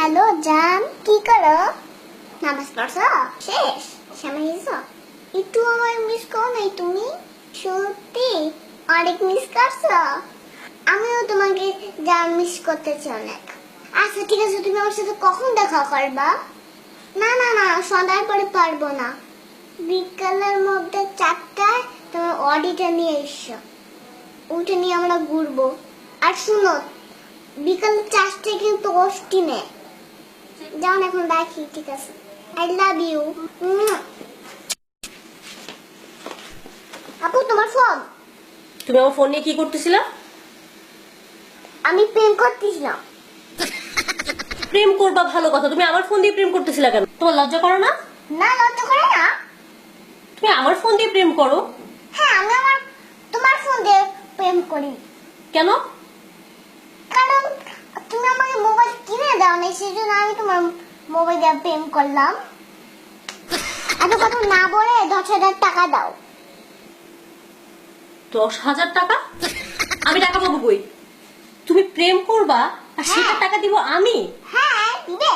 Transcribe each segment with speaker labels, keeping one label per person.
Speaker 1: Hello জান, কি করো? নামাজ পড়ছো? শেষ সময় হয়েছো? একটু আমার মিস করো নাই তুমি? সত্যি অনেক মিস করছো। আমিও তোমাকে জান মিস করতেছি অনেক। আচ্ছা ঠিক আছে, তুমি আমার সাথে কখন দেখা করবা? না না না, সন্ধ্যার পরে পারবো না। বিকালের মধ্যে 4টায় তোমার অডিটা নিয়ে এসো, ওটা নিয়ে আমরা ঘুরবো। আর শুনো, বিকাল 4টায় কিন্তু অস্টিনে যাও না, এখন রাখি, ঠিক আছে? I love you. আপু তোমার ফোন।
Speaker 2: তুমি আমার ফোন নিয়ে কি করতেছিলা?
Speaker 1: আমি প্রেম করতেছিলাম।
Speaker 2: প্রেম করবা ভালো কথা, তুমি আমার ফোন দিয়ে প্রেম করতেছিলা কেন? তোমার লজ্জা করো না?
Speaker 1: না, লজ্জা করে না।
Speaker 2: তুমি আমার ফোন দিয়ে প্রেম করো?
Speaker 1: হ্যাঁ, আমি তোমার ফোন দিয়ে প্রেম করি।
Speaker 2: কেন?
Speaker 1: কারণ তুমি আমাকে মোবাইল কিনে দাও না, সেই জন্য আমি তোমার মোবাইল দিয়ে প্রেম করলাম। এত কথা না বলে 10,000 টাকা দাও।
Speaker 2: 10,000 টাকা? আমি টাকা পাবো কই? তুমি প্রেম করবা আর সেটা টাকা দিব আমি?
Speaker 1: হ্যাঁ দিবে,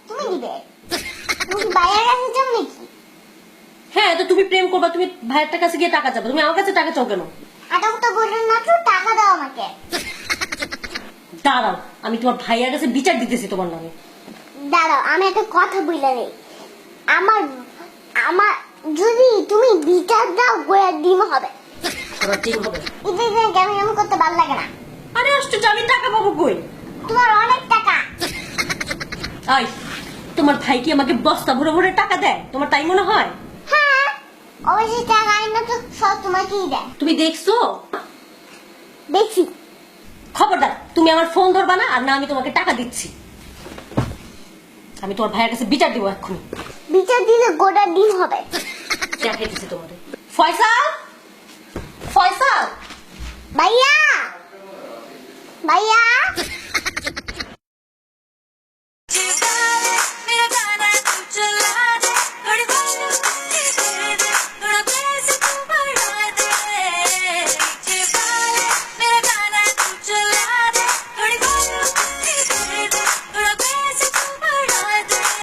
Speaker 1: তুমি দিবে। তুমি বাইরের কাছে যাও নাকি?
Speaker 2: হ্যাঁ, তো তুমি প্রেম করবা, তুমি ভাইয়ের কাছে গিয়ে টাকা চাবো, তুমি আমার কাছে টাকা চাও কেন?
Speaker 1: এটা তো বললেন না, তো টাকা দাও আমাকে।
Speaker 2: দাঁড়াও, আমি তোমার ভাইয়ের কাছে বিচার দিতেছি তোমার নামে।
Speaker 1: দাঁড়াও, আমি একটা কথা বলে নেই। আমার আমার যদি তুমি বিচার দাও, গোয়া ডিম হবে।
Speaker 2: তোমার ঠিক হবে।
Speaker 1: এটা কেমন কেমন করতে ভালো লাগে না।
Speaker 2: আরে আশ্চর্য, আমি টাকা পাবো কই?
Speaker 1: তোমার অনেক টাকা।
Speaker 2: আই, তোমার ভাই কি আমাকে বস্তা ভরে ভরে টাকা দেয়? তোমার তাই মনে হয়?
Speaker 1: হ্যাঁ, অবশ্যই টাকা আইনা তো সব তোমাকেই দেয়।
Speaker 2: তুমি দেখছো?
Speaker 1: দেখছি।
Speaker 2: খবরদার, তুমি আমার ফোন ধরবা না, আর না আমি তোমাকে টাকা দিচ্ছি। আমি তোমার ভাইয়ের কাছে বিচার দিব এক্ষুনি।
Speaker 1: বিচার দিলে গোটা ডিম হবে।
Speaker 2: দেখাইতেছি তোমাদের। ফয়সাল, ফয়সাল,
Speaker 1: ভাইয়া, ভাইয়া।